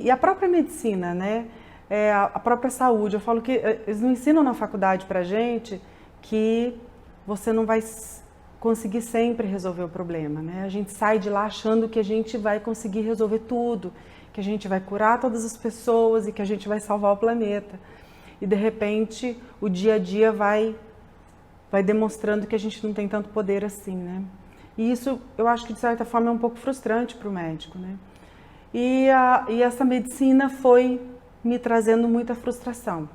E a própria medicina, né? A própria saúde, eu falo que eles não ensinam na faculdade pra gente que você não vai conseguir sempre resolver o problema, né? A gente sai de lá achando que a gente vai conseguir resolver tudo, que a gente vai curar todas as pessoas e que a gente vai salvar o planeta. E de repente o dia a dia vai demonstrando que a gente não tem tanto poder assim, né? E isso eu acho que de certa forma é um pouco frustrante para o médico, né? E essa medicina foi me trazendo muita frustração.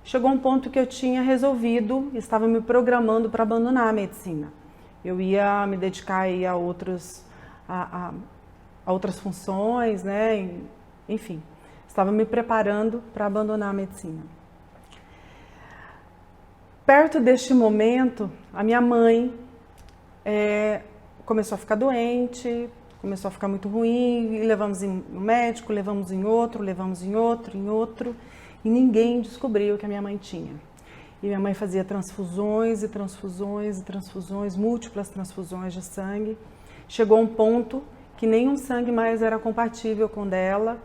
Chegou um ponto que eu tinha resolvido, estava me programando para abandonar a medicina. Eu ia me dedicar aí a outras funções, né? Enfim, estava me preparando para abandonar a medicina. Perto deste momento, a minha mãe começou a ficar doente, começou a ficar muito ruim, e levamos no médico, levamos em outro, e ninguém descobriu o que a minha mãe tinha. E minha mãe fazia transfusões e transfusões e transfusões, múltiplas transfusões de sangue. Chegou a um ponto que nenhum sangue mais era compatível com o dela,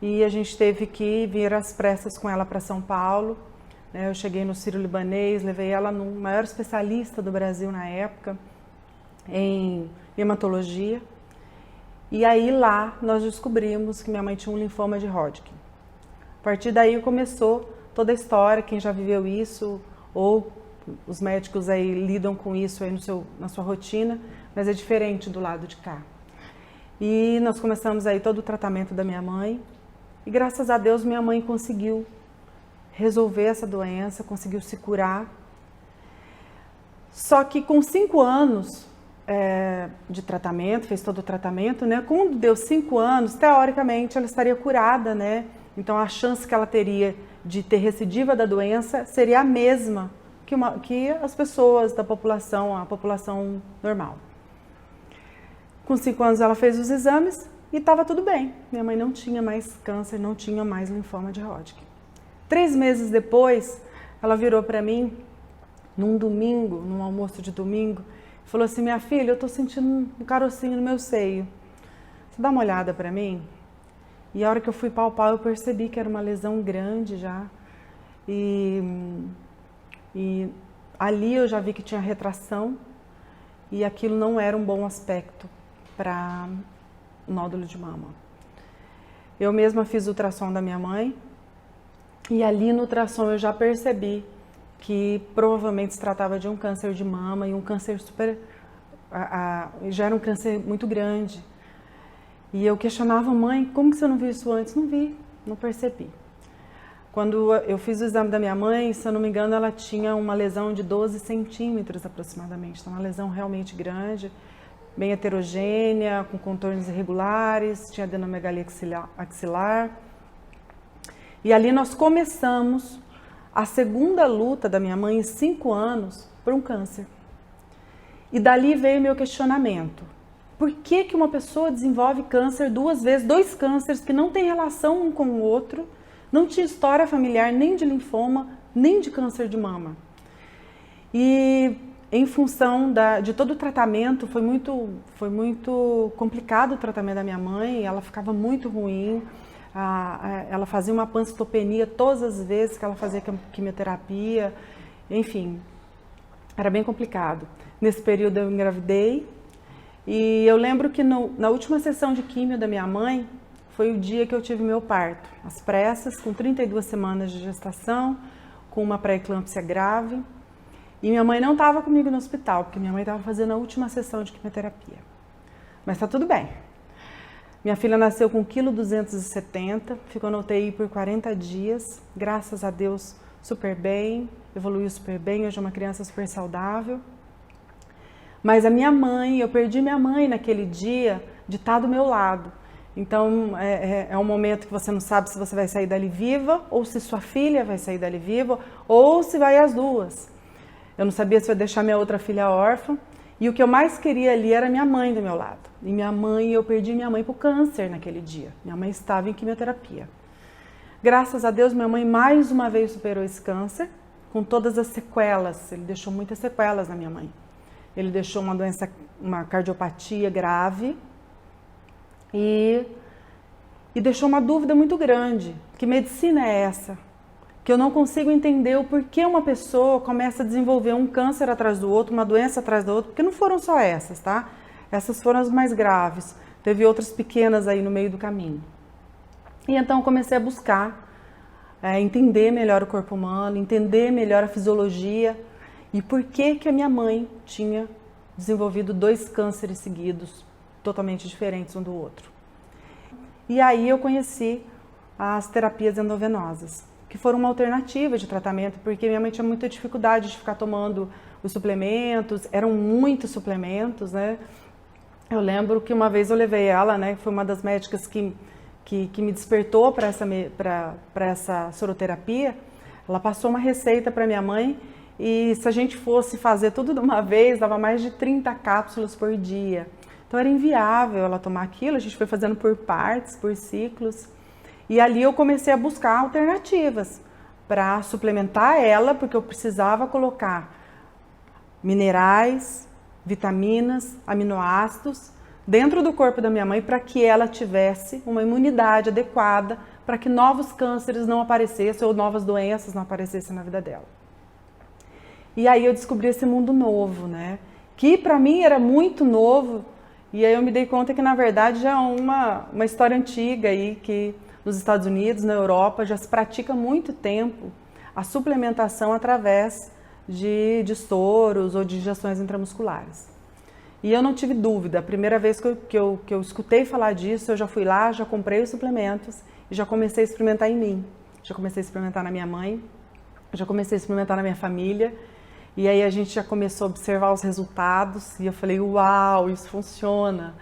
e a gente teve que vir às pressas com ela para São Paulo. Eu cheguei no Sírio-Libanês, levei ela no maior especialista do Brasil na época, em hematologia. E aí lá nós descobrimos que minha mãe tinha um linfoma de Hodgkin. A partir daí começou toda a história, quem já viveu isso, ou os médicos aí lidam com isso aí na sua rotina, mas é diferente do lado de cá. E nós começamos aí todo o tratamento da minha mãe, e graças a Deus minha mãe conseguiu resolver essa doença, conseguiu se curar. Só que com 5 anos de tratamento, fez todo o tratamento, né? Quando deu 5 anos, teoricamente ela estaria curada, né? Então a chance que ela teria de ter recidiva da doença seria a mesma que as pessoas da população, a população normal. Com 5 anos ela fez os exames e estava tudo bem. Minha mãe não tinha mais câncer, não tinha mais linfoma de Hodgkin. 3 meses depois, ela virou para mim, num domingo, num almoço de domingo, e falou assim: minha filha, eu tô sentindo um carocinho no meu seio. Você dá uma olhada para mim? E a hora que eu fui palpar, eu percebi que era uma lesão grande já. E ali eu já vi que tinha retração e aquilo não era um bom aspecto para nódulo de mama. Eu mesma fiz o ultrassom da minha mãe e ali no ultrassom eu já percebi que provavelmente se tratava de um câncer de mama e um câncer já era um câncer muito grande. E eu questionava: mãe, como que você não viu isso antes? Não vi, não percebi. Quando eu fiz o exame da minha mãe, se eu não me engano, ela tinha uma lesão de 12 centímetros aproximadamente. Então, uma lesão realmente grande, bem heterogênea, com contornos irregulares, tinha adenomegalia axilar. E ali nós começamos a segunda luta da minha mãe em 5 anos por um câncer. E dali veio o meu questionamento. Por que que uma pessoa desenvolve câncer 2 vezes, 2 cânceres que não têm relação um com o outro, não tinha história familiar nem de linfoma, nem de câncer de mama? E em função de todo o tratamento, foi muito complicado o tratamento da minha mãe, ela ficava muito ruim, ela fazia uma pancitopenia todas as vezes que ela fazia quimioterapia, enfim, era bem complicado. Nesse período eu engravidei e eu lembro que na última sessão de quimio da minha mãe, foi o dia que eu tive meu parto, às pressas, com 32 semanas de gestação, com uma pré-eclâmpsia grave. E minha mãe não estava comigo no hospital, porque minha mãe estava fazendo a última sessão de quimioterapia. Mas está tudo bem. Minha filha nasceu com 1,270 kg, ficou na UTI por 40 dias, graças a Deus super bem, evoluiu super bem, hoje é uma criança super saudável. Mas a minha mãe, eu perdi minha mãe naquele dia de estar do meu lado. Então é um momento que você não sabe se você vai sair dali viva, ou se sua filha vai sair dali viva, ou se vai as duas. Eu não sabia se eu ia deixar minha outra filha órfã, e o que eu mais queria ali era minha mãe do meu lado. E eu perdi minha mãe para o câncer naquele dia. Minha mãe estava em quimioterapia. Graças a Deus, minha mãe mais uma vez superou esse câncer, com todas as sequelas. Ele deixou muitas sequelas na minha mãe. Ele deixou uma cardiopatia grave, e e deixou uma dúvida muito grande. Que medicina é essa? Que eu não consigo entender o porquê uma pessoa começa a desenvolver um câncer atrás do outro, uma doença atrás da outra, porque não foram só essas, tá? Essas foram as mais graves. Teve outras pequenas aí no meio do caminho. E então eu comecei a buscar entender melhor o corpo humano, entender melhor a fisiologia e por que que a minha mãe tinha desenvolvido 2 cânceres seguidos, totalmente diferentes um do outro. E aí eu conheci as terapias endovenosas, que foram uma alternativa de tratamento, porque minha mãe tinha muita dificuldade de ficar tomando os suplementos, eram muitos suplementos, né? Eu lembro que uma vez eu levei ela, né, foi uma das médicas que me despertou para essa soroterapia. Ela passou uma receita para minha mãe e se a gente fosse fazer tudo de uma vez, dava mais de 30 cápsulas por dia. Então era inviável ela tomar aquilo, a gente foi fazendo por partes, por ciclos. E ali eu comecei a buscar alternativas para suplementar ela, porque eu precisava colocar minerais, vitaminas, aminoácidos dentro do corpo da minha mãe para que ela tivesse uma imunidade adequada para que novos cânceres não aparecessem ou novas doenças não aparecessem na vida dela. E aí eu descobri esse mundo novo, né? Que para mim era muito novo, e aí eu me dei conta que na verdade já é uma história antiga aí, que nos Estados Unidos, na Europa, já se pratica há muito tempo a suplementação através de soros ou de injeções intramusculares. E eu não tive dúvida, a primeira vez que eu escutei falar disso, eu já fui lá, já comprei os suplementos e já comecei a experimentar em mim. Já comecei a experimentar na minha mãe, já comecei a experimentar na minha família, e aí a gente já começou a observar os resultados e eu falei, uau, isso funciona.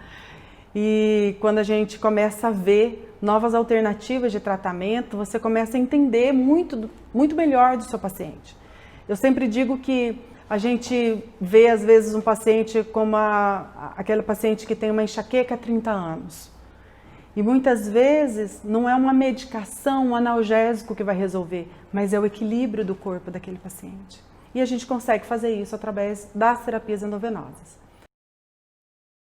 E quando a gente começa a ver novas alternativas de tratamento, você começa a entender muito melhor do seu paciente. Eu sempre digo que a gente vê às vezes um paciente como aquele paciente que tem uma enxaqueca há 30 anos. E muitas vezes não é uma medicação, um analgésico que vai resolver, mas é o equilíbrio do corpo daquele paciente. E a gente consegue fazer isso através das terapias endovenosas.